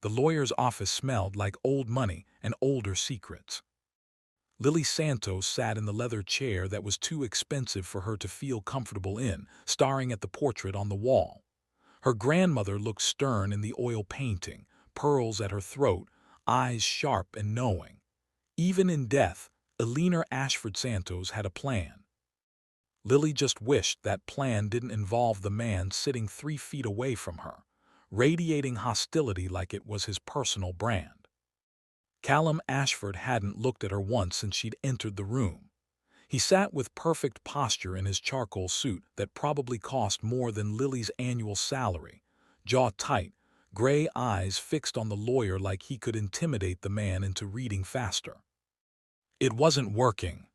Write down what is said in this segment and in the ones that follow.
The lawyer's office smelled like old money and older secrets. Lily Santos sat in the leather chair that was too expensive for her to feel comfortable in, staring at the portrait on the wall. Her grandmother looked stern in the oil painting, pearls at her throat, eyes sharp and knowing. Even in death, Eleanor Ashford Santos had a plan. Lily just wished that plan didn't involve the man sitting 3 feet away from her, radiating hostility like it was his personal brand. Callum Ashford hadn't looked at her once since she'd entered the room. He sat with perfect posture in his charcoal suit that probably cost more than Lily's annual salary, jaw tight, gray eyes fixed on the lawyer like he could intimidate the man into reading faster. It wasn't working.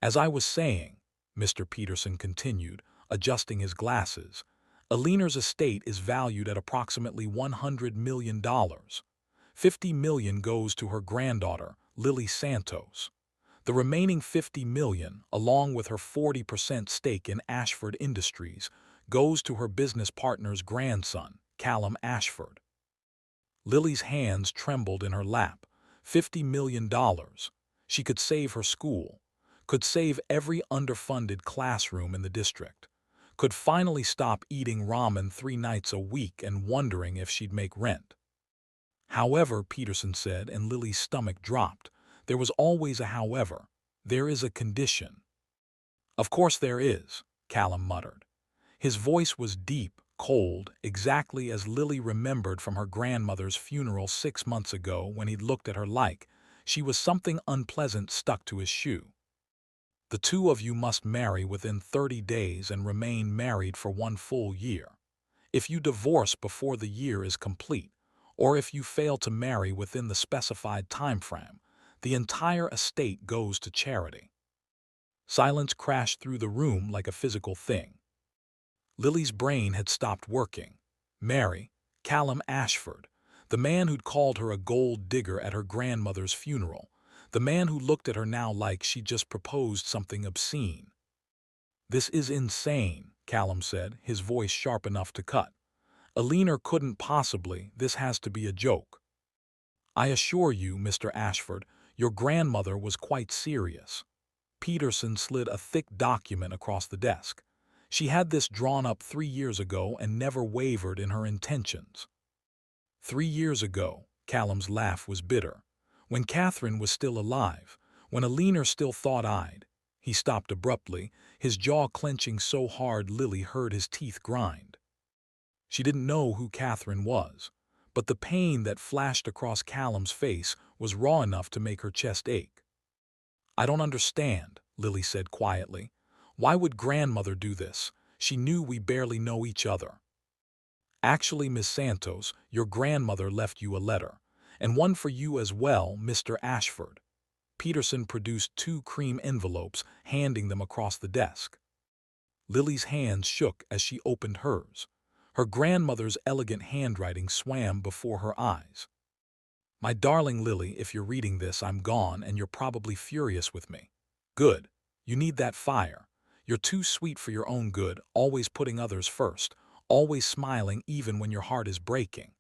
As I was saying, Mr. Peterson continued, adjusting his glasses, Eleanor's estate is valued at approximately $100 million. $50 million goes to her granddaughter, Lily Santos. The remaining $50 million, along with her 40% stake in Ashford Industries, goes to her business partner's grandson, Callum Ashford. Lily's hands trembled in her lap. $50 million. She could save her school, could save every underfunded classroom in the district, could finally stop eating ramen 3 nights a week and wondering if she'd make rent. However, Peterson said, and Lily's stomach dropped, there was always a however. There is a condition. Of course there is, Callum muttered. His voice was deep, cold, exactly as Lily remembered from her grandmother's funeral 6 months ago when he'd looked at her like she was something unpleasant stuck to his shoe. The two of you must marry within 30 days and remain married for 1 full year. If you divorce before the year is complete, or if you fail to marry within the specified time frame, the entire estate goes to charity. Silence crashed through the room like a physical thing. Lily's brain had stopped working. Marry Callum Ashford, the man who'd called her a gold digger at her grandmother's funeral, the man who looked at her now like she'd just proposed something obscene. This is insane, Callum said, his voice sharp enough to cut. Eleanor couldn't possibly, this has to be a joke. I assure you, Mr. Ashford, your grandmother was quite serious. Peterson slid a thick document across the desk. She had this drawn up 3 years ago and never wavered in her intentions. 3 years ago, Callum's laugh was bitter. When Catherine was still alive, when Eleanor still thought-eyed. He stopped abruptly, his jaw clenching so hard Lily heard his teeth grind. She didn't know who Catherine was, but the pain that flashed across Callum's face was raw enough to make her chest ache. I don't understand, Lily said quietly. Why would grandmother do this? She knew we barely know each other. Actually, Miss Santos, your grandmother left you a letter, and one for you as well, Mr. Ashford. Peterson produced 2 cream envelopes, handing them across the desk. Lily's hands shook as she opened hers. Her grandmother's elegant handwriting swam before her eyes. My darling Lily, if you're reading this, I'm gone and you're probably furious with me. Good. You need that fire. You're too sweet for your own good, always putting others first, always smiling even when your heart is breaking.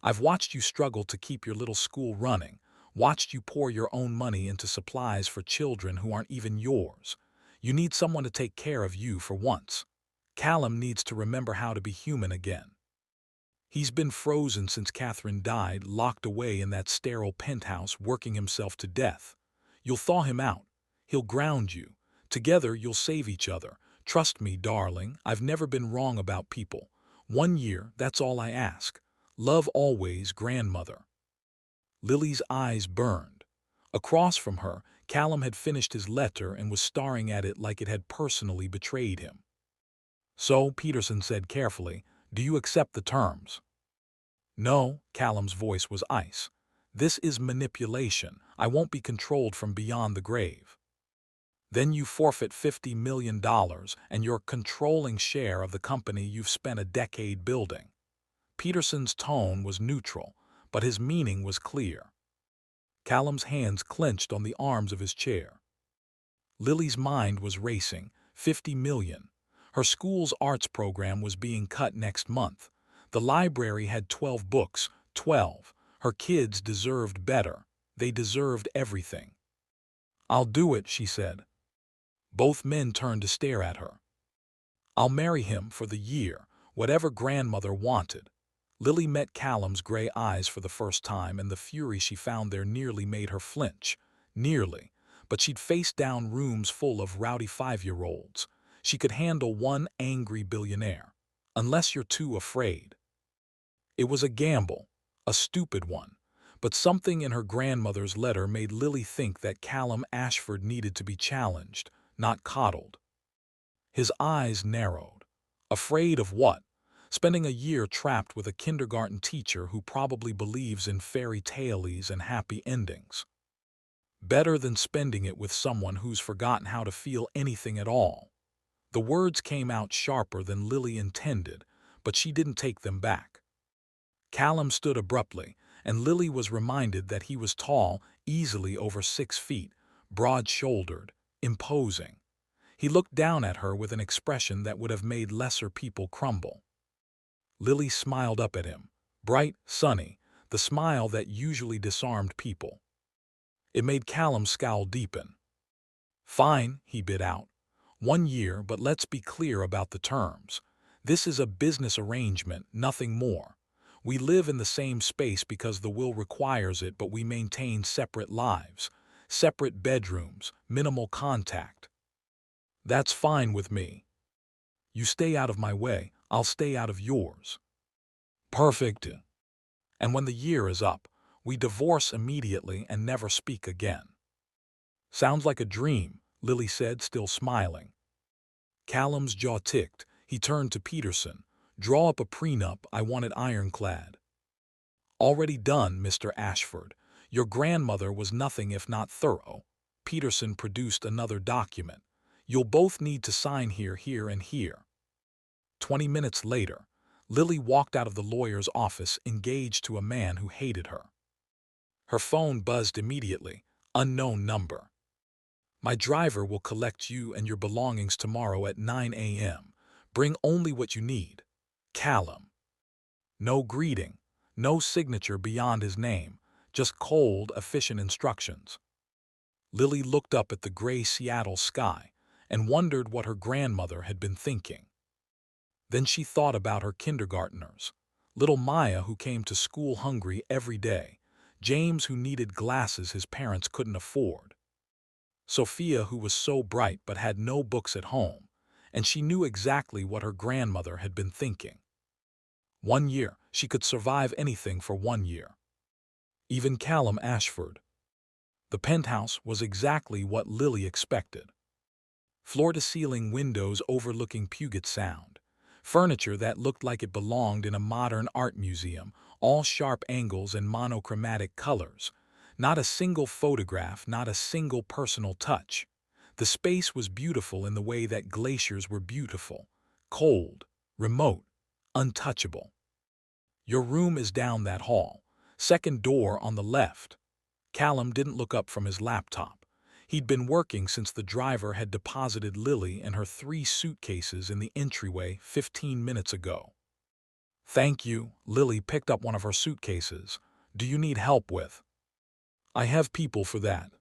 I've watched you struggle to keep your little school running, watched you pour your own money into supplies for children who aren't even yours. You need someone to take care of you for once. Callum needs to remember how to be human again. He's been frozen since Catherine died, locked away in that sterile penthouse, working himself to death. You'll thaw him out. He'll ground you. Together you'll save each other. Trust me, darling, I've never been wrong about people. 1 year, that's all I ask. Love always, grandmother. Lily's eyes burned. Across from her, Callum had finished his letter and was staring at it like it had personally betrayed him. So, Peterson said carefully, do you accept the terms? No, Callum's voice was ice. This is manipulation. I won't be controlled from beyond the grave. Then you forfeit $50 million and your controlling share of the company you've spent a decade building. Peterson's tone was neutral, but his meaning was clear. Callum's hands clenched on the arms of his chair. Lily's mind was racing. $50 million. Her school's arts program was being cut next month. The library had 12 books, 12. Her kids deserved better. They deserved everything. "I'll do it," she said. Both men turned to stare at her. "I'll marry him for the year, whatever grandmother wanted." Lily met Callum's gray eyes for the first time, and the fury she found there nearly made her flinch. Nearly. But she'd faced down rooms full of rowdy 5-year-olds. She could handle one angry billionaire. Unless you're too afraid. It was a gamble, a stupid one. But something in her grandmother's letter made Lily think that Callum Ashford needed to be challenged, not coddled. His eyes narrowed. Afraid of what? Spending a year trapped with a kindergarten teacher who probably believes in fairy tales and happy endings. Better than spending it with someone who's forgotten how to feel anything at all. The words came out sharper than Lily intended, but she didn't take them back. Callum stood abruptly, and Lily was reminded that he was tall, easily over 6 feet, broad-shouldered, imposing. He looked down at her with an expression that would have made lesser people crumble. Lily smiled up at him, bright, sunny, the smile that usually disarmed people. It made Callum's scowl deepen. "Fine," he bit out. "1 year, but let's be clear about the terms. This is a business arrangement, nothing more. We live in the same space because the will requires it, but we maintain separate lives, separate bedrooms, minimal contact. That's fine with me. You stay out of my way, I'll stay out of yours. Perfect. And when the year is up, we divorce immediately and never speak again." "Sounds like a dream," Lily said, still smiling. Callum's jaw ticked. He turned to Peterson. "Draw up a prenup, I want it ironclad." "Already done, Mr. Ashford. Your grandmother was nothing if not thorough." Peterson produced another document. "You'll both need to sign here, here, and here." 20 minutes later, Lily walked out of the lawyer's office engaged to a man who hated her. Her phone buzzed immediately. Unknown number. "My driver will collect you and your belongings tomorrow at 9 a.m. Bring only what you need. Callum." No greeting, no signature beyond his name, just cold, efficient instructions. Lily looked up at the gray Seattle sky and wondered what her grandmother had been thinking. Then she thought about her kindergartners. Little Maya, who came to school hungry every day. James, who needed glasses his parents couldn't afford. Sophia, who was so bright but had no books at home. And she knew exactly what her grandmother had been thinking. 1 year, she could survive anything for 1 year. Even Callum Ashford. The penthouse was exactly what Lily expected. Floor-to-ceiling windows overlooking Puget Sound. Furniture that looked like it belonged in a modern art museum, all sharp angles and monochromatic colors. Not a single photograph, not a single personal touch. The space was beautiful in the way that glaciers were beautiful. Cold, remote, untouchable. "Your room is down that hall. Second door on the left." Callum didn't look up from his laptop. He'd been working since the driver had deposited Lily and her 3 suitcases in the entryway 15 minutes ago. "Thank you." Lily picked up one of her suitcases. "Do you need help with?" "I have people for that."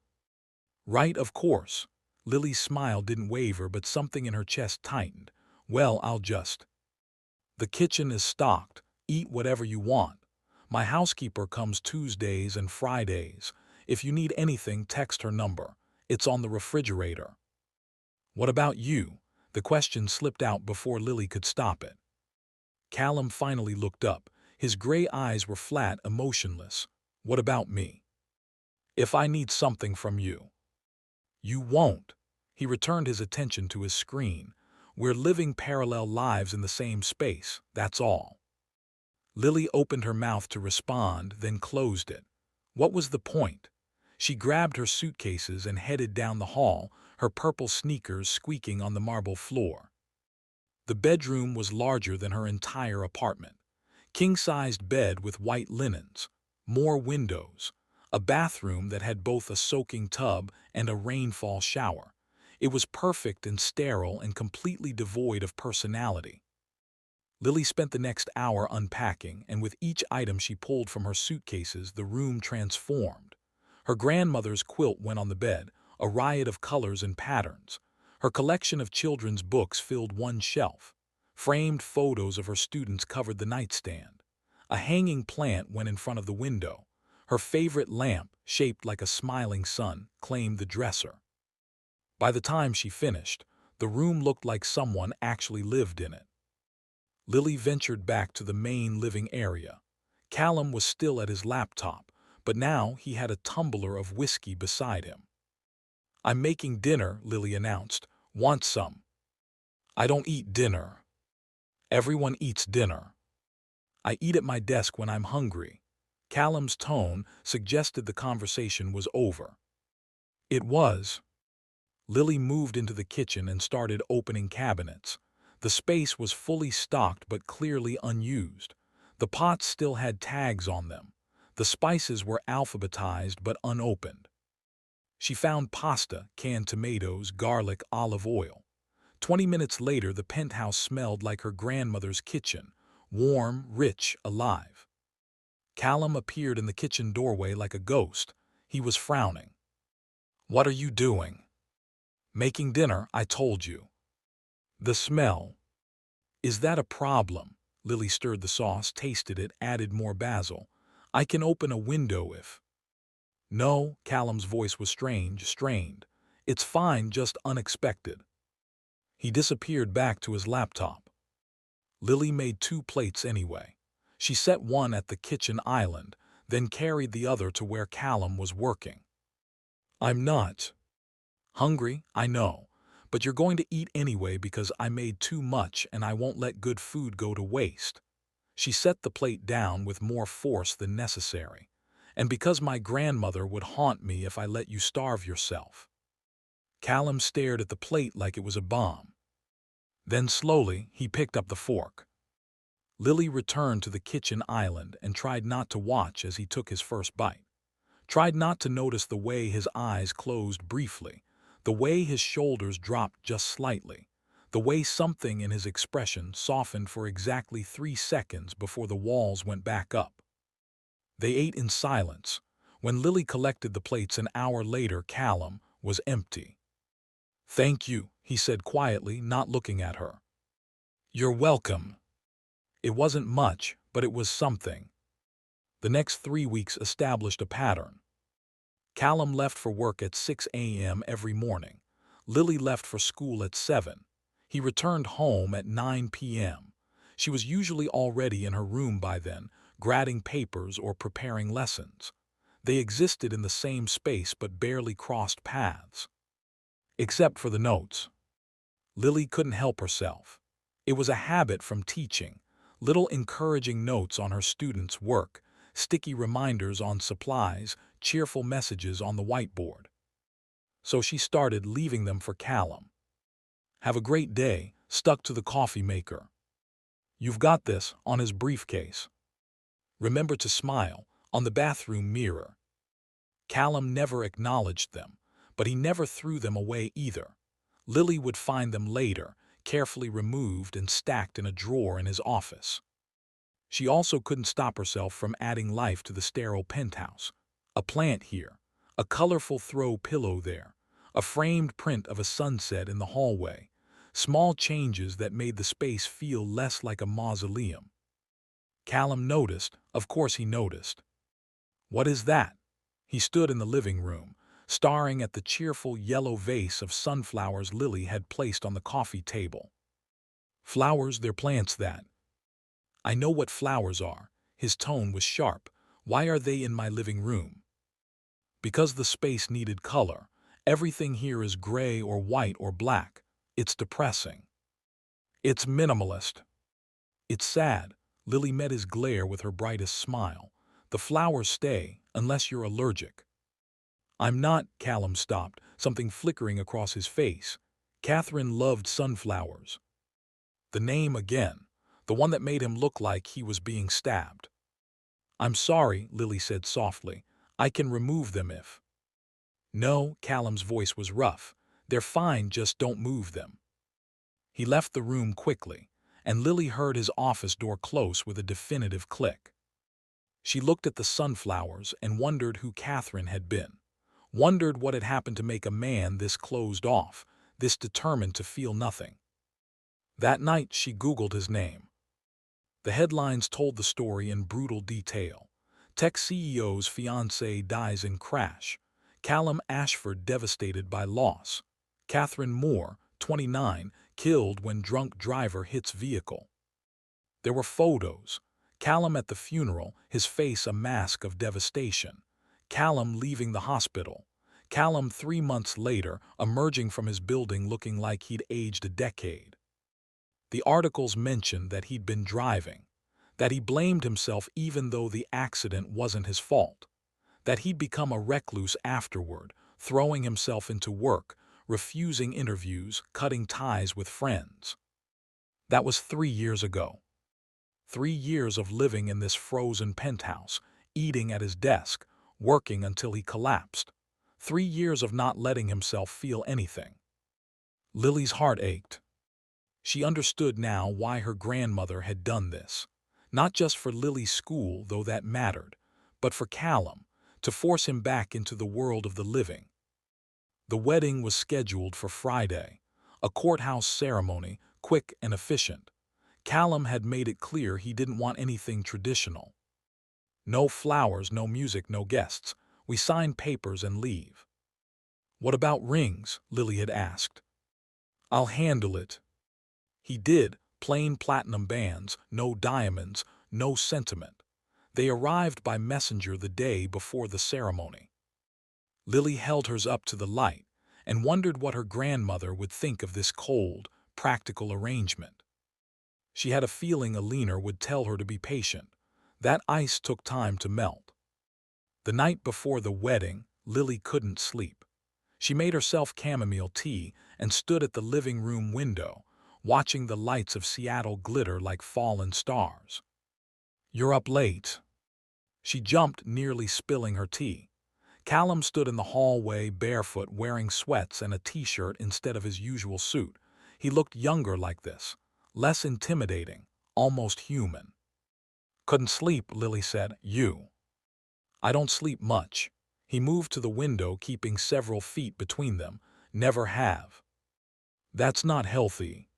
"Right, of course." Lily's smile didn't waver, but something in her chest tightened. "Well, I'll just—" "The kitchen is stocked. Eat whatever you want. My housekeeper comes Tuesdays and Fridays. If you need anything, text her number. It's on the refrigerator." "What about you?" The question slipped out before Lily could stop it. Callum finally looked up. His gray eyes were flat, emotionless. "What about me?" "If I need something from you." "You won't." He returned his attention to his screen. "We're living parallel lives in the same space, that's all." Lily opened her mouth to respond, then closed it. What was the point? She grabbed her suitcases and headed down the hall, her purple sneakers squeaking on the marble floor. The bedroom was larger than her entire apartment. King-sized bed with white linens, more windows, a bathroom that had both a soaking tub and a rainfall shower. It was perfect and sterile and completely devoid of personality. Lily spent the next hour unpacking, and with each item she pulled from her suitcases, the room transformed. Her grandmother's quilt went on the bed, a riot of colors and patterns. Her collection of children's books filled one shelf. Framed photos of her students covered the nightstand. A hanging plant went in front of the window. Her favorite lamp, shaped like a smiling sun, claimed the dresser. By the time she finished, the room looked like someone actually lived in it. Lily ventured back to the main living area. Callum was still at his laptop, but now he had a tumbler of whiskey beside him. "I'm making dinner," Lily announced. "Want some?" "I don't eat dinner." "Everyone eats dinner." "I eat at my desk when I'm hungry." Callum's tone suggested the conversation was over. It was. Lily moved into the kitchen and started opening cabinets. The space was fully stocked but clearly unused. The pots still had tags on them. The spices were alphabetized but unopened. She found pasta, canned tomatoes, garlic, olive oil. 20 minutes later, the penthouse smelled like her grandmother's kitchen, warm, rich, alive. Callum appeared in the kitchen doorway like a ghost. He was frowning. "What are you doing?" "Making dinner, I told you." "The smell." "Is that a problem?" Lily stirred the sauce, tasted it, added more basil. "I can open a window if—" "No," Callum's voice was strained. "It's fine, just unexpected." He disappeared back to his laptop. Lily made 2 plates anyway. She set one at the kitchen island, then carried the other to where Callum was working. "I'm not hungry, I know, but you're going to eat anyway because I made too much and I won't let good food go to waste." She set the plate down with more force than necessary. "And because my grandmother would haunt me if I let you starve yourself." Callum stared at the plate like it was a bomb. Then slowly, he picked up the fork. Lily returned to the kitchen island and tried not to watch as he took his first bite. Tried not to notice the way his eyes closed briefly, the way his shoulders dropped just slightly, the way something in his expression softened for exactly 3 seconds before the walls went back up. They ate in silence. When Lily collected the plates an hour later, Callum was empty. "Thank you," he said quietly, not looking at her. "You're welcome." It wasn't much, but it was something. The next 3 weeks established a pattern. Callum left for work at 6 a.m. every morning. Lily left for school at 7. He returned home at 9 p.m. She was usually already in her room by then, grading papers or preparing lessons. They existed in the same space but barely crossed paths. Except for the notes. Lily couldn't help herself. It was a habit from teaching. Little encouraging notes on her students' work, sticky reminders on supplies, cheerful messages on the whiteboard. So she started leaving them for Callum. "Have a great day," stuck to the coffee maker. "You've got this," on his briefcase. "Remember to smile," on the bathroom mirror. Callum never acknowledged them, but he never threw them away either. Lily would find them later, carefully removed and stacked in a drawer in his office. She also couldn't stop herself from adding life to the sterile penthouse. A plant here, a colorful throw pillow there, a framed print of a sunset in the hallway. Small changes that made the space feel less like a mausoleum. Callum noticed, of course he noticed. "What is that?" He stood in the living room, staring at the cheerful yellow vase of sunflowers Lily had placed on the coffee table. "Flowers, they're plants that." "I know what flowers are." His tone was sharp. "Why are they in my living room?" "Because the space needed color. Everything here is gray or white or black. It's depressing." "It's minimalist." "It's sad." Lily met his glare with her brightest smile. "The flowers stay, unless you're allergic." "I'm not." Callum stopped, something flickering across his face. "Catherine loved sunflowers." The name again, the one that made him look like he was being stabbed. "I'm sorry," Lily said softly. "I can remove them if—" "No," Callum's voice was rough. "They're fine, just don't move them." He left the room quickly, and Lily heard his office door close with a definitive click. She looked at the sunflowers and wondered who Catherine had been, wondered what had happened to make a man this closed off, this determined to feel nothing. That night she Googled his name. The headlines told the story in brutal detail. Tech CEO's fiancée dies in crash. Callum Ashford devastated by loss. Catherine Moore, 29, killed when drunk driver hits vehicle. There were photos. Callum at the funeral, his face a mask of devastation. Callum leaving the hospital. Callum 3 months later, emerging from his building looking like he'd aged a decade. The articles mentioned that he'd been driving, that he blamed himself even though the accident wasn't his fault, that he'd become a recluse afterward, throwing himself into work, refusing interviews, cutting ties with friends. That was 3 years ago. 3 years of living in this frozen penthouse, eating at his desk, working until he collapsed. 3 years of not letting himself feel anything. Lily's heart ached. She understood now why her grandmother had done this. Not just for Lily's school, though that mattered, but for Callum, to force him back into the world of the living. The wedding was scheduled for Friday, a courthouse ceremony, quick and efficient. Callum had made it clear he didn't want anything traditional. No flowers, no music, no guests. We sign papers and leave. What about rings? Lily had asked. I'll handle it. He did, plain platinum bands, no diamonds, no sentiment. They arrived by messenger the day before the ceremony. Lily held hers up to the light and wondered what her grandmother would think of this cold, practical arrangement. She had a feeling Eleanor would tell her to be patient. That ice took time to melt. The night before the wedding, Lily couldn't sleep. She made herself chamomile tea and stood at the living room window, watching the lights of Seattle glitter like fallen stars. You're up late. She jumped, nearly spilling her tea. Callum stood in the hallway barefoot, wearing sweats and a t-shirt instead of his usual suit. He looked younger like this, less intimidating, almost human. Couldn't sleep, Lily said. You. I don't sleep much. He moved to the window, keeping several feet between them. Never have. That's not healthy.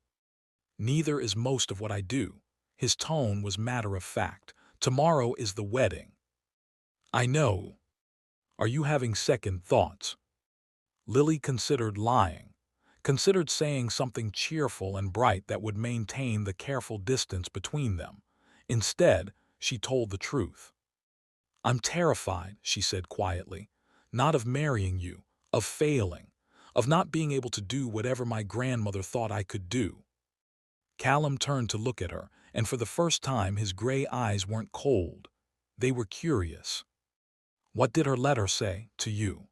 Neither is most of what I do. His tone was matter of fact. Tomorrow is the wedding. I know. Are you having second thoughts? Lily considered lying, considered saying something cheerful and bright that would maintain the careful distance between them. Instead, she told the truth. I'm terrified, she said quietly, not of marrying you, of failing, of not being able to do whatever my grandmother thought I could do. Callum turned to look at her, and for the first time his gray eyes weren't cold. They were curious. What did her letter say to you?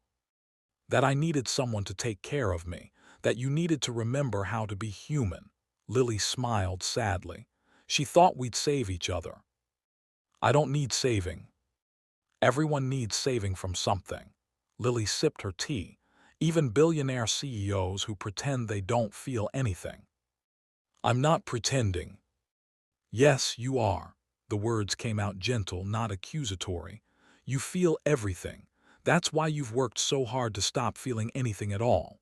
That I needed someone to take care of me, that you needed to remember how to be human. Lily smiled sadly. She thought we'd save each other. I don't need saving. Everyone needs saving from something. Lily sipped her tea, even billionaire CEOs who pretend they don't feel anything. I'm not pretending. Yes, you are. The words came out gentle, not accusatory. You feel everything. That's why you've worked so hard to stop feeling anything at all.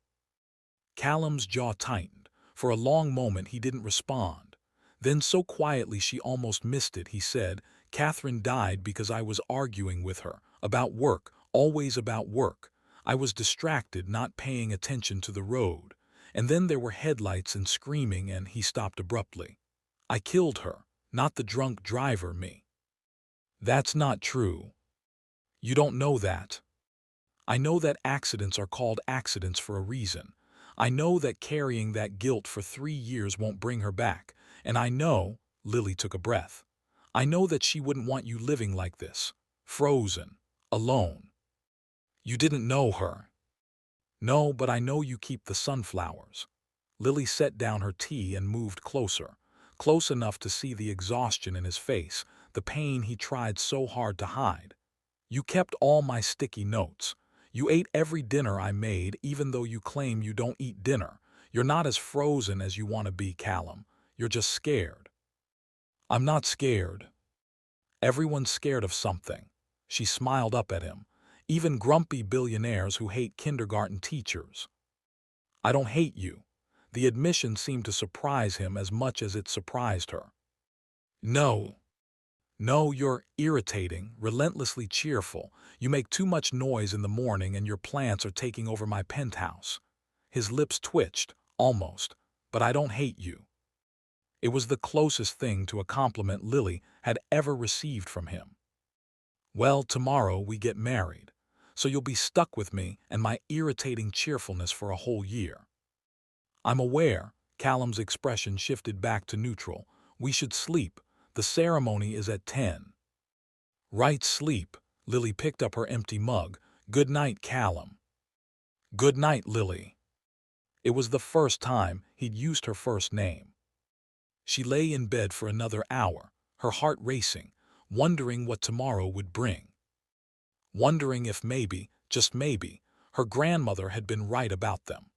Callum's jaw tightened. For a long moment he didn't respond. Then so quietly she almost missed it, he said, Catherine died because I was arguing with her. About work, always about work. I was distracted, not paying attention to the road. And then there were headlights and screaming, and he stopped abruptly. I killed her, not the drunk driver, me. That's not true. You don't know that. I know that accidents are called accidents for a reason. I know that carrying that guilt for 3 years won't bring her back. And I know, Lily took a breath, I know that she wouldn't want you living like this, frozen, alone. You didn't know her. No, but I know you keep the sunflowers. Lily set down her tea and moved closer, close enough to see the exhaustion in his face, the pain he tried so hard to hide. You kept all my sticky notes. You ate every dinner I made, even though you claim you don't eat dinner. You're not as frozen as you want to be, Callum. You're just scared. I'm not scared. Everyone's scared of something. She smiled up at him. Even grumpy billionaires who hate kindergarten teachers. I don't hate you. The admission seemed to surprise him as much as it surprised her. No. No, you're irritating, relentlessly cheerful. You make too much noise in the morning and your plants are taking over my penthouse. His lips twitched, almost. But I don't hate you. It was the closest thing to a compliment Lily had ever received from him. Well, tomorrow we get married, so you'll be stuck with me and my irritating cheerfulness for a whole year. I'm aware, Callum's expression shifted back to neutral. We should sleep. The ceremony is at 10. Right, sleep. Lily picked up her empty mug. Good night, Callum. Good night, Lily. It was the first time he'd used her first name. She lay in bed for another hour, her heart racing, wondering what tomorrow would bring. Wondering if maybe, just maybe, her grandmother had been right about them.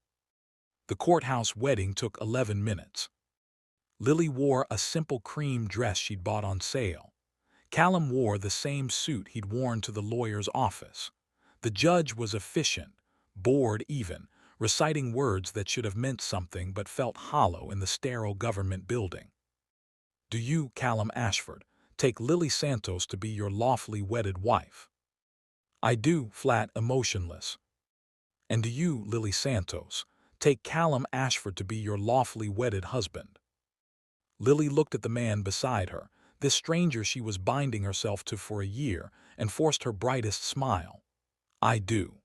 The courthouse wedding took 11 minutes. Lily wore a simple cream dress she'd bought on sale. Callum wore the same suit he'd worn to the lawyer's office. The judge was efficient, bored even, reciting words that should have meant something but felt hollow in the sterile government building. Do you, Callum Ashford, take Lily Santos to be your lawfully wedded wife? I do, flat, emotionless. And do you, Lily Santos, take Callum Ashford to be your lawfully wedded husband? Lily looked at the man beside her, this stranger she was binding herself to for a year, and forced her brightest smile. I do.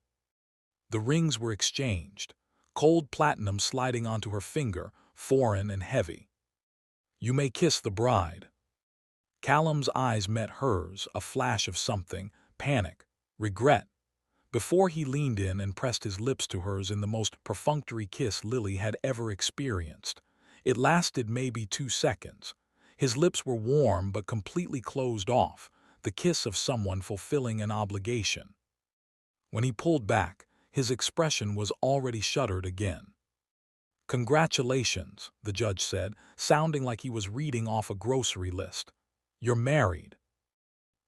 The rings were exchanged, cold platinum sliding onto her finger, foreign and heavy. You may kiss the bride. Callum's eyes met hers, a flash of something, panic, regret, before he leaned in and pressed his lips to hers in the most perfunctory kiss Lily had ever experienced. It lasted maybe 2 seconds. His lips were warm but completely closed off, the kiss of someone fulfilling an obligation. When he pulled back, his expression was already shuttered again. Congratulations, the judge said, sounding like he was reading off a grocery list. You're married.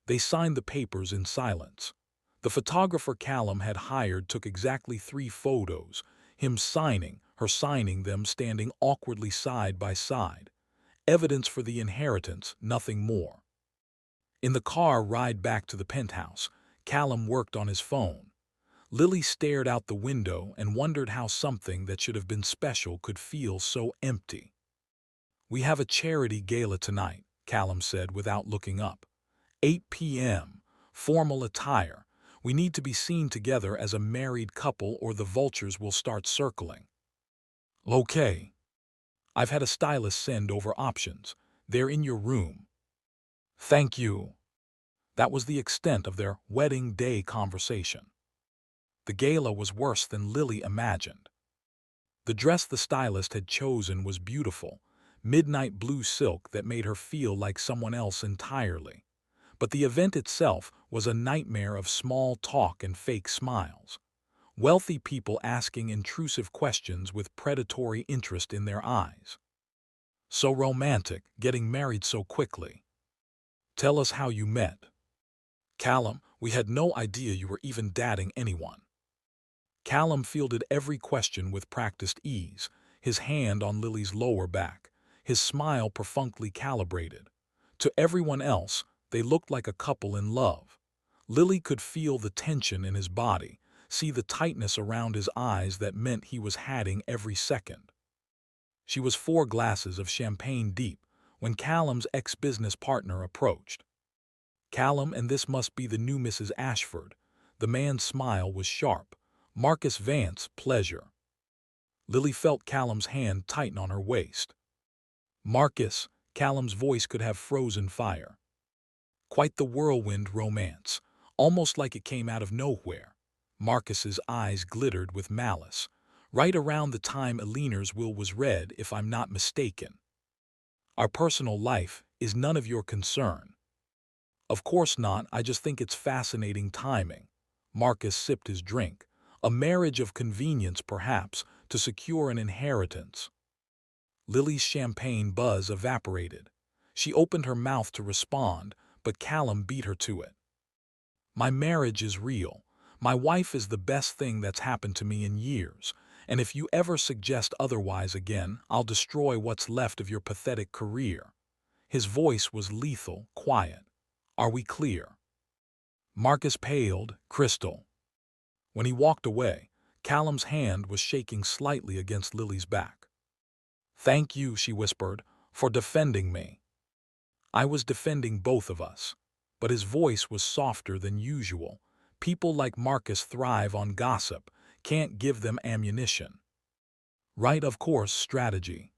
They signed the papers in silence. The photographer Callum had hired took exactly 3 photos, him signing, her signing them standing awkwardly side by side. Evidence for the inheritance, nothing more. In the car ride back to the penthouse, Callum worked on his phone. Lily stared out the window and wondered how something that should have been special could feel so empty. We have a charity gala tonight, Callum said without looking up. 8 p.m. Formal attire. We need to be seen together as a married couple or the vultures will start circling. Okay. I've had a stylist send over options. They're in your room. Thank you. That was the extent of their wedding day conversation. The gala was worse than Lily imagined. The dress the stylist had chosen was beautiful, midnight blue silk that made her feel like someone else entirely. But the event itself was a nightmare of small talk and fake smiles. Wealthy people asking intrusive questions with predatory interest in their eyes. So romantic, getting married so quickly. Tell us how you met. Callum, we had no idea you were even dating anyone. Callum fielded every question with practiced ease, his hand on Lily's lower back, his smile perfunctly calibrated. To everyone else, they looked like a couple in love. Lily could feel the tension in his body, see the tightness around his eyes that meant he was hatting every second. She was 4 glasses of champagne deep when Callum's ex-business partner approached. Callum, and this must be the new Mrs. Ashford. The man's smile was sharp. Marcus Vance, pleasure. Lily felt Callum's hand tighten on her waist. Marcus, Callum's voice could have frozen fire. Quite the whirlwind romance, almost like it came out of nowhere. Marcus's eyes glittered with malice, right around the time Eleanor's will was read, if I'm not mistaken. Our personal life is none of your concern. Of course not, I just think it's fascinating timing. Marcus sipped his drink. A marriage of convenience, perhaps, to secure an inheritance. Lily's champagne buzz evaporated. She opened her mouth to respond, but Callum beat her to it. My marriage is real. My wife is the best thing that's happened to me in years, and if you ever suggest otherwise again, I'll destroy what's left of your pathetic career. His voice was lethal, quiet. Are we clear? Marcus paled, crystal. When he walked away, Callum's hand was shaking slightly against Lily's back. Thank you, she whispered, for defending me. I was defending both of us. But his voice was softer than usual. People like Marcus thrive on gossip, can't give them ammunition. Right, of course, strategy.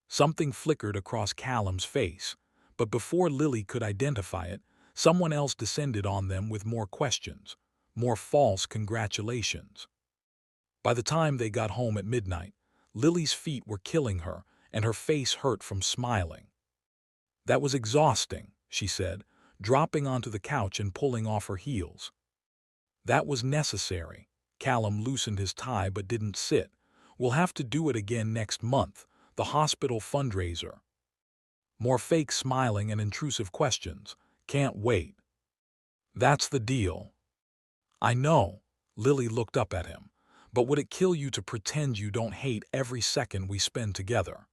Something flickered across Callum's face, but before Lily could identify it, someone else descended on them with more questions, more false congratulations. By the time they got home at midnight, Lily's feet were killing her, and her face hurt from smiling. That was exhausting, she said, dropping onto the couch and pulling off her heels. That was necessary. Callum loosened his tie but didn't sit. We'll have to do it again next month, the hospital fundraiser. More fake smiling and intrusive questions. Can't wait. That's the deal. I know, Lily looked up at him, but would it kill you to pretend you don't hate every second we spend together?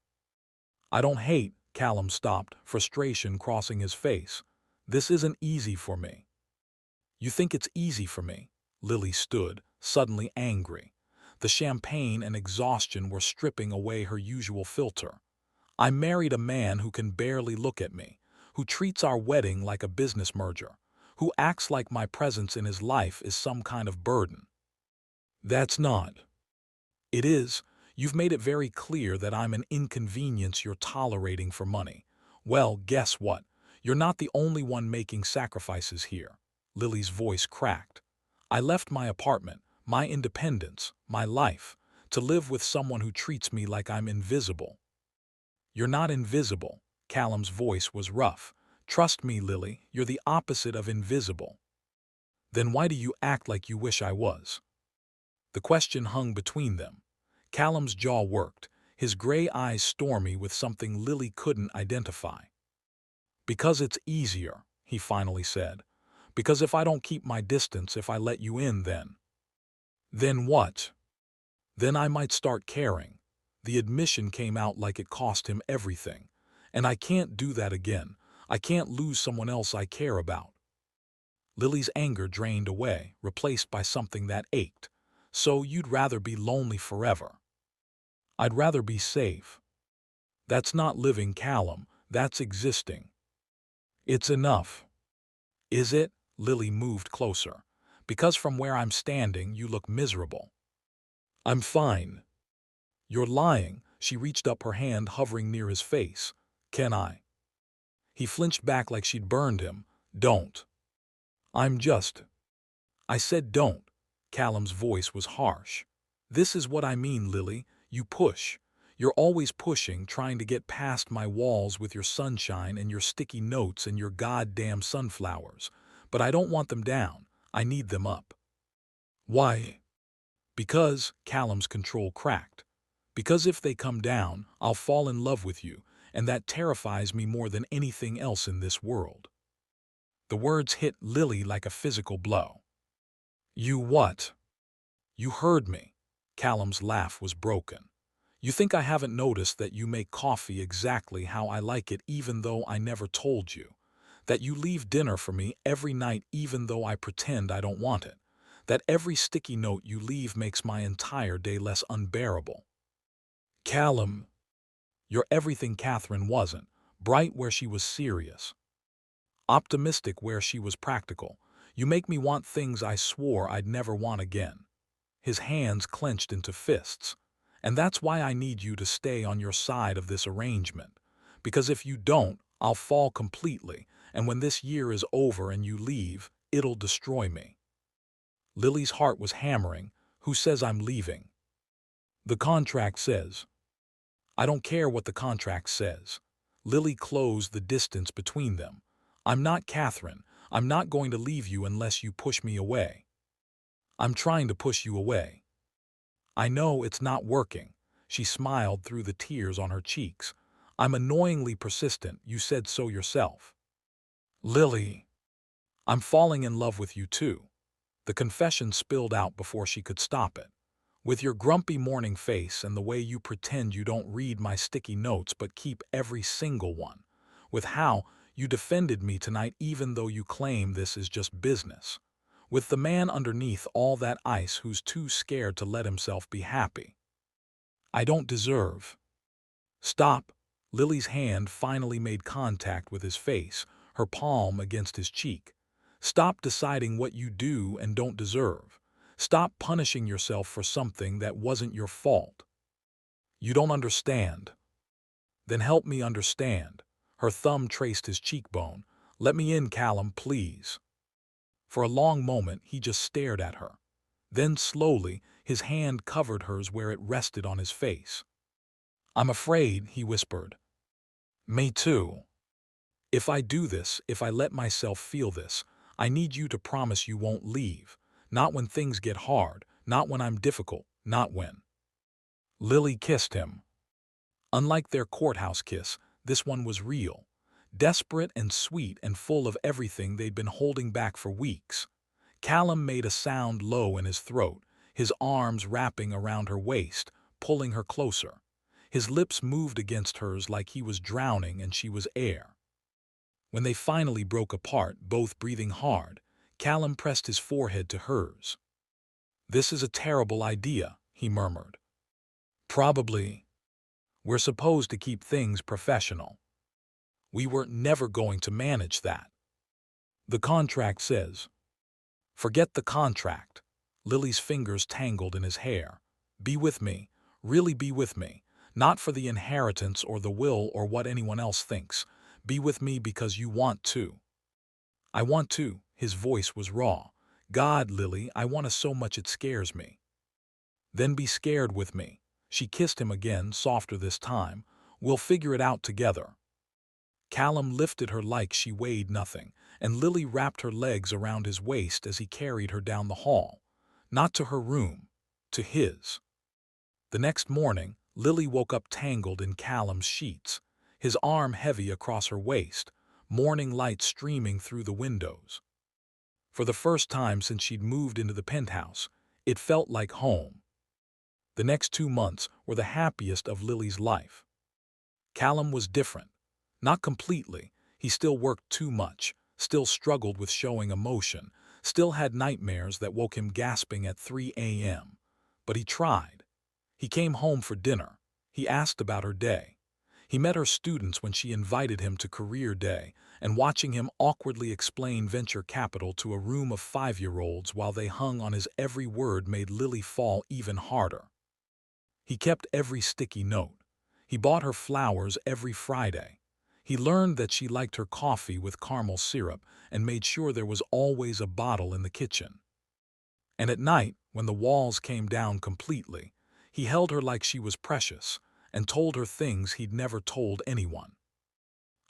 I don't hate, Callum stopped, frustration crossing his face. This isn't easy for me. You think it's easy for me? Lily stood, suddenly angry. The champagne and exhaustion were stripping away her usual filter. I married a man who can barely look at me, who treats our wedding like a business merger, who acts like my presence in his life is some kind of burden. That's not. It is. You've made it very clear that I'm an inconvenience you're tolerating for money. Well, guess what? You're not the only one making sacrifices here. Lily's voice cracked. I left my apartment, my independence, my life, to live with someone who treats me like I'm invisible. You're not invisible. Callum's voice was rough. Trust me, Lily, you're the opposite of invisible. Then why do you act like you wish I was? The question hung between them. Callum's jaw worked, his gray eyes stormy with something Lily couldn't identify. Because it's easier, he finally said. Because if I don't keep my distance, if I let you in, then. Then what? Then I might start caring. The admission came out like it cost him everything. And I can't do that again. I can't lose someone else I care about. Lily's anger drained away, replaced by something that ached. So you'd rather be lonely forever? I'd rather be safe. That's not living, Callum. That's existing. It's enough. Is it? Lily moved closer. Because from where I'm standing, you look miserable. I'm fine. You're lying. She reached up her hand, hovering near his face. Can I? He flinched back like she'd burned him. Don't. I'm just. I said don't. Callum's voice was harsh. This is what I mean, Lily. You push. You're always pushing, trying to get past my walls with your sunshine and your sticky notes and your goddamn sunflowers. But I don't want them down. I need them up. Why? Because, Callum's control cracked. Because if they come down, I'll fall in love with you, and that terrifies me more than anything else in this world. The words hit Lily like a physical blow. You what? You heard me. Callum's laugh was broken. You think I haven't noticed that you make coffee exactly how I like it even though I never told you? That you leave dinner for me every night even though I pretend I don't want it? That every sticky note you leave makes my entire day less unbearable? Callum, you're everything Catherine wasn't, bright where she was serious, optimistic where she was practical. You make me want things I swore I'd never want again. His hands clenched into fists. And that's why I need you to stay on your side of this arrangement. Because if you don't, I'll fall completely, and when this year is over and you leave, it'll destroy me. Lily's heart was hammering. Who says I'm leaving? The contract says. I don't care what the contract says. Lily closed the distance between them. I'm not Catherine. I'm not going to leave you unless you push me away. I'm trying to push you away. I know it's not working. She smiled through the tears on her cheeks. I'm annoyingly persistent, you said so yourself. Lily, I'm falling in love with you too. The confession spilled out before she could stop it. With your grumpy morning face and the way you pretend you don't read my sticky notes but keep every single one. With how you defended me tonight even though you claim this is just business. With the man underneath all that ice who's too scared to let himself be happy. I don't deserve. Stop. Lily's hand finally made contact with his face, her palm against his cheek. Stop deciding what you do and don't deserve. Stop punishing yourself for something that wasn't your fault. You don't understand. Then help me understand. Her thumb traced his cheekbone. Let me in, Callum, please. For a long moment, he just stared at her. Then slowly, his hand covered hers where it rested on his face. I'm afraid, he whispered. Me too. If I do this, if I let myself feel this, I need you to promise you won't leave. Not when things get hard, not when I'm difficult, not when. Lily kissed him. Unlike their courthouse kiss, this one was real. Desperate and sweet and full of everything they'd been holding back for weeks. Callum made a sound low in his throat, his arms wrapping around her waist, pulling her closer. His lips moved against hers like he was drowning and she was air. When they finally broke apart, both breathing hard, Callum pressed his forehead to hers. This is a terrible idea, he murmured. Probably. We're supposed to keep things professional. We were never going to manage that. The contract says. Forget the contract. Lily's fingers tangled in his hair. Be with me. Really be with me. Not for the inheritance or the will or what anyone else thinks. Be with me because you want to. I want to. His voice was raw. God, Lily, I want to so much it scares me. Then be scared with me. She kissed him again, softer this time. We'll figure it out together. Callum lifted her like she weighed nothing, and Lily wrapped her legs around his waist as he carried her down the hall. Not to her room, to his. The next morning, Lily woke up tangled in Callum's sheets, his arm heavy across her waist, morning light streaming through the windows. For the first time since she'd moved into the penthouse, it felt like home. The next 2 months were the happiest of Lily's life. Callum was different. Not completely. He still worked too much, still struggled with showing emotion, still had nightmares that woke him gasping at 3 a.m. But he tried. He came home for dinner. He asked about her day. He met her students when she invited him to career day, and watching him awkwardly explain venture capital to a room of 5-year-olds while they hung on his every word made Lily fall even harder. He kept every sticky note. He bought her flowers every Friday. He learned that she liked her coffee with caramel syrup and made sure there was always a bottle in the kitchen. And at night, when the walls came down completely, he held her like she was precious and told her things he'd never told anyone.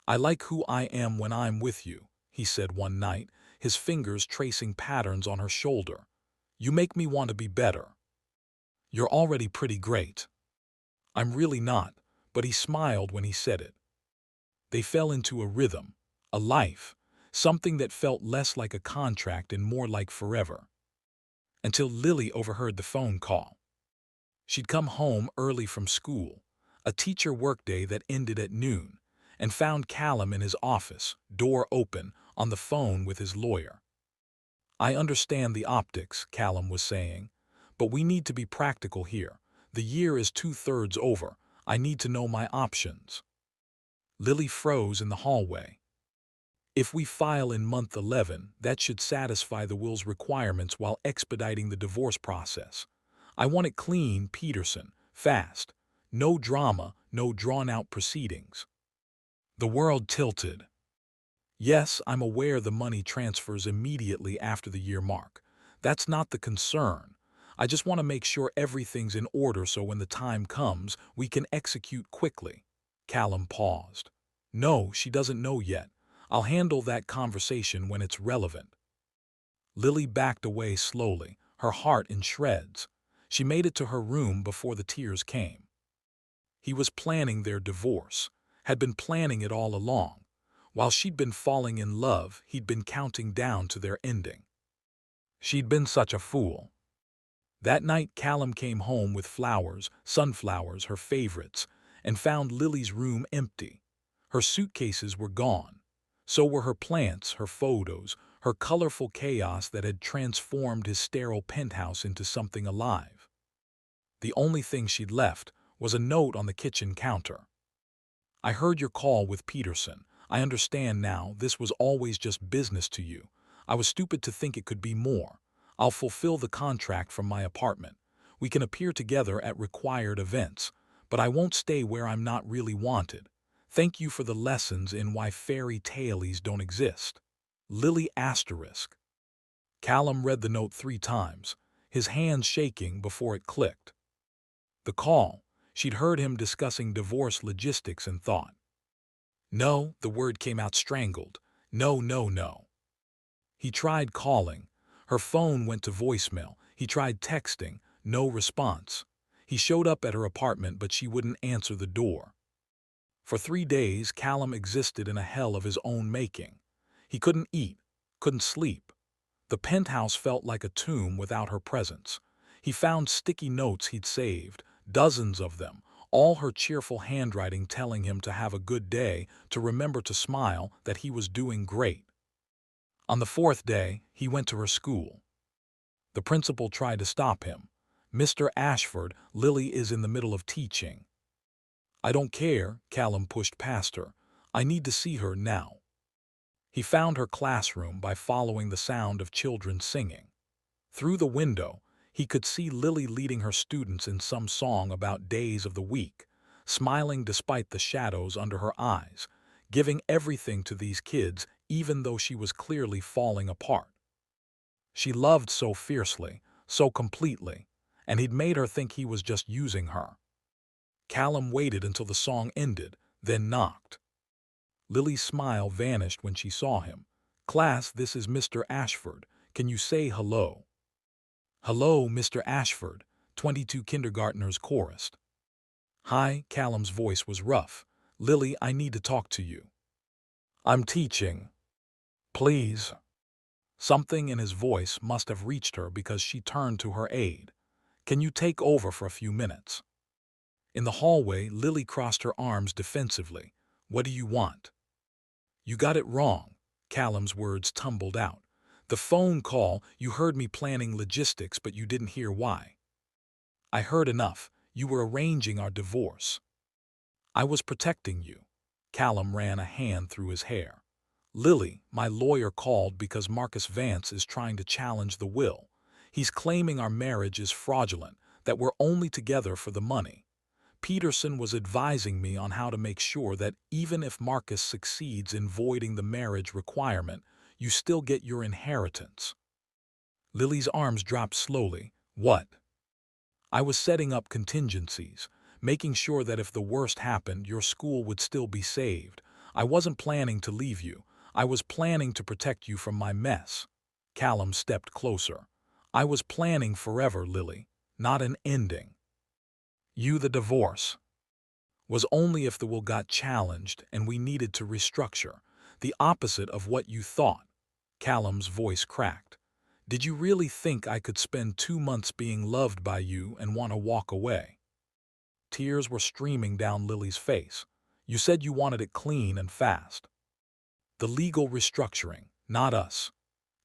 I like who I am when I'm with you, he said one night, his fingers tracing patterns on her shoulder. You make me want to be better. You're already pretty great. I'm really not, but he smiled when he said it. They fell into a rhythm, a life, something that felt less like a contract and more like forever. Until Lily overheard the phone call. She'd come home early from school, a teacher workday that ended at noon, and found Callum in his office, door open, on the phone with his lawyer. I understand the optics, Callum was saying, but we need to be practical here. The year is 2/3 over. I need to know my options. Lily froze in the hallway. If we file in month 11, that should satisfy the will's requirements while expediting the divorce process. I want it clean, Peterson, fast. No drama, no drawn-out proceedings. The world tilted. Yes, I'm aware the money transfers immediately after the year mark. That's not the concern. I just want to make sure everything's in order so when the time comes, we can execute quickly. Callum paused. No, she doesn't know yet. I'll handle that conversation when it's relevant. Lily backed away slowly, her heart in shreds. She made it to her room before the tears came. He was planning their divorce. had been planning it all along. While she'd been falling in love, he'd been counting down to their ending. She'd been such a fool. That night Callum came home with flowers, sunflowers, her favorites, and found Lily's room empty. Her suitcases were gone. So were her plants, her photos, her colorful chaos that had transformed his sterile penthouse into something alive. The only thing she'd left was a note on the kitchen counter. I heard your call with Peterson. I understand now this was always just business to you. I was stupid to think it could be more. I'll fulfill the contract from my apartment. We can appear together at required events, but I won't stay where I'm not really wanted. Thank you for the lessons in why fairy tales don't exist. Lily asterisk. Callum read the note 3 times, his hands shaking before it clicked. The call. She'd heard him discussing divorce logistics and thought. No, the word came out strangled. No, no, no. He tried calling. Her phone went to voicemail. He tried texting. No response. He showed up at her apartment, but she wouldn't answer the door. For 3 days, Callum existed in a hell of his own making. He couldn't eat, couldn't sleep. The penthouse felt like a tomb without her presence. He found sticky notes he'd saved, dozens of them, all her cheerful handwriting telling him to have a good day, to remember to smile, that he was doing great. On the 4th day, he went to her school. The principal tried to stop him. Mr. Ashford, Lily is in the middle of teaching. I don't care, Callum pushed past her. I need to see her now. He found her classroom by following the sound of children singing. Through the window, he could see Lily leading her students in some song about days of the week, smiling despite the shadows under her eyes, giving everything to these kids even though she was clearly falling apart. She loved so fiercely, so completely, and he'd made her think he was just using her. Callum waited until the song ended, then knocked. Lily's smile vanished when she saw him. Class, this is Mr. Ashford. Can you say hello? Hello, Mr. Ashford, 22 kindergartners chorused. Hi, Callum's voice was rough. Lily, I need to talk to you. I'm teaching. Please. Something in his voice must have reached her because she turned to her aide. Can you take over for a few minutes? In the hallway, Lily crossed her arms defensively. What do you want? You got it wrong, Callum's words tumbled out. The phone call, you heard me planning logistics, but you didn't hear why. I heard enough. You were arranging our divorce. I was protecting you. Callum ran a hand through his hair. Lily, my lawyer called because Marcus Vance is trying to challenge the will. He's claiming our marriage is fraudulent, that we're only together for the money. Peterson was advising me on how to make sure that even if Marcus succeeds in voiding the marriage requirement, you still get your inheritance. Lily's arms dropped slowly. What? I was setting up contingencies, making sure that if the worst happened, your school would still be saved. I wasn't planning to leave you. I was planning to protect you from my mess. Callum stepped closer. I was planning forever, Lily, not an ending. The divorce was only if the will got challenged and we needed to restructure, the opposite of what you thought. Callum's voice cracked. Did you really think I could spend 2 months being loved by you and want to walk away? Tears were streaming down Lily's face. You said you wanted it clean and fast. The legal restructuring, not us.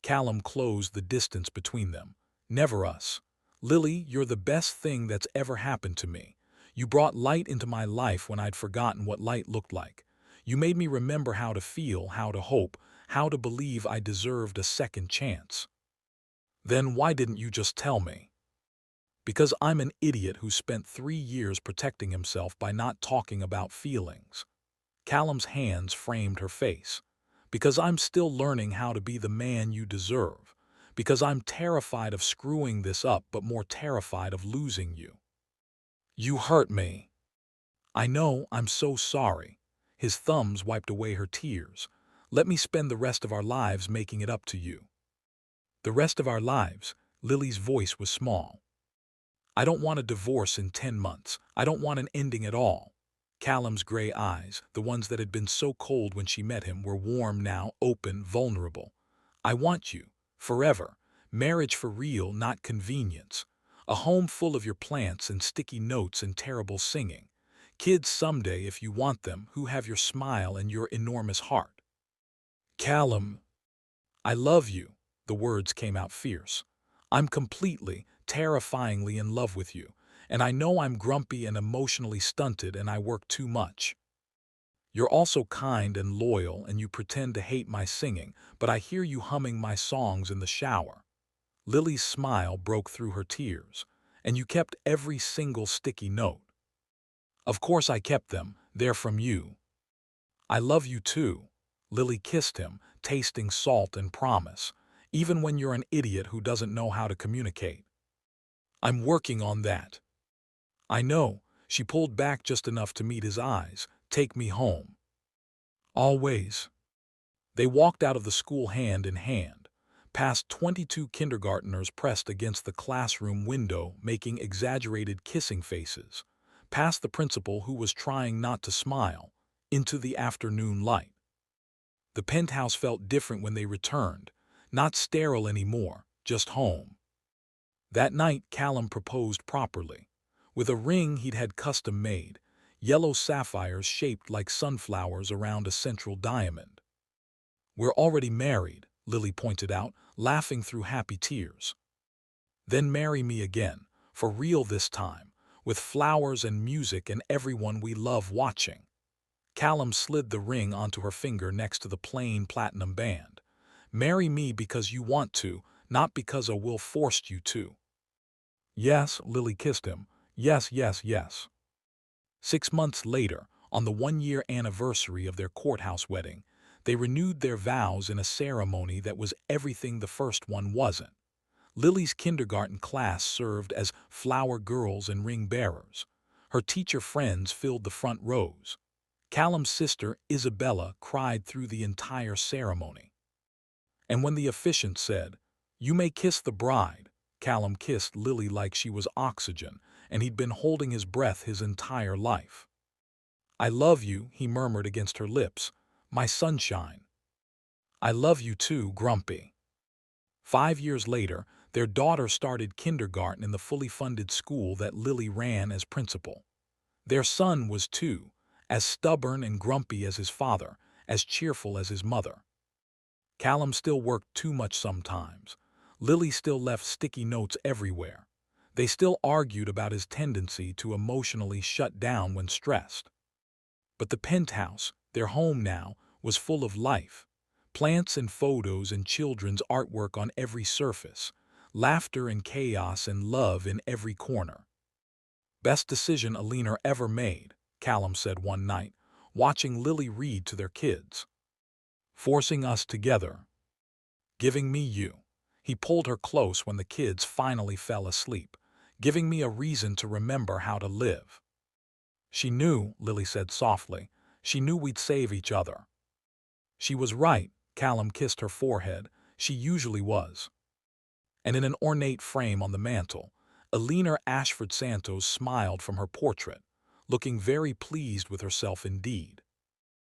Callum closed the distance between them. Never us. Lily, you're the best thing that's ever happened to me. You brought light into my life when I'd forgotten what light looked like. You made me remember how to feel, how to hope, how to believe I deserved a second chance. Then why didn't you just tell me? Because I'm an idiot who spent 3 years protecting himself by not talking about feelings. Callum's hands framed her face. Because I'm still learning how to be the man you deserve. Because I'm terrified of screwing this up, but more terrified of losing you. You hurt me. I know, I'm so sorry. His thumbs wiped away her tears. Let me spend the rest of our lives making it up to you. The rest of our lives, Lily's voice was small. I don't want a divorce in 10 months. I don't want an ending at all. Callum's gray eyes, the ones that had been so cold when she met him, were warm now, open, vulnerable. I want you. Forever. Marriage for real, not convenience. A home full of your plants and sticky notes and terrible singing. Kids someday if you want them, who have your smile and your enormous heart. Callum, I love you. The words came out fierce. I'm completely, terrifyingly in love with you, and I know I'm grumpy and emotionally stunted and I work too much. You're also kind and loyal and you pretend to hate my singing, but I hear you humming my songs in the shower. Lily's smile broke through her tears. And you kept every single sticky note. Of course I kept them. They're from you. I love you too. Lily kissed him, tasting salt and promise, even when you're an idiot who doesn't know how to communicate. I'm working on that. I know. She pulled back just enough to meet his eyes. Take me home. Always. They walked out of the school hand in hand, past 22 kindergarteners pressed against the classroom window making exaggerated kissing faces, past the principal who was trying not to smile, into the afternoon light. The penthouse felt different when they returned, not sterile anymore, just home. That night Callum proposed properly, with a ring he'd had custom made, yellow sapphires shaped like sunflowers around a central diamond. We're already married, Lily pointed out, laughing through happy tears. Then marry me again, for real this time, with flowers and music and everyone we love watching. Callum slid the ring onto her finger next to the plain platinum band. Marry me because you want to, not because a will forced you to. Yes, Lily kissed him. Yes, yes, yes. 6 months later, on the 1-year anniversary of their courthouse wedding, they renewed their vows in a ceremony that was everything the first one wasn't. Lily's kindergarten class served as flower girls and ring bearers. Her teacher friends filled the front rows. Callum's sister, Isabella, cried through the entire ceremony. And when the officiant said, "You may kiss the bride," Callum kissed Lily like she was oxygen, and he'd been holding his breath his entire life. I love you, he murmured against her lips, my sunshine. I love you too, Grumpy. 5 years later, their daughter started kindergarten in the fully funded school that Lily ran as principal. Their son was 2, as stubborn and grumpy as his father, as cheerful as his mother. Callum still worked too much sometimes. Lily still left sticky notes everywhere. They still argued about his tendency to emotionally shut down when stressed. But the penthouse, their home now, was full of life. Plants and photos and children's artwork on every surface. Laughter and chaos and love in every corner. Best decision Eleanor ever made, Callum said one night, watching Lily read to their kids. Forcing us together. Giving me you. He pulled her close when the kids finally fell asleep, giving me a reason to remember how to live. She knew, Lily said softly, she knew we'd save each other. She was right, Callum kissed her forehead, she usually was. And in an ornate frame on the mantel, Eleanor Ashford Santos smiled from her portrait, looking very pleased with herself indeed.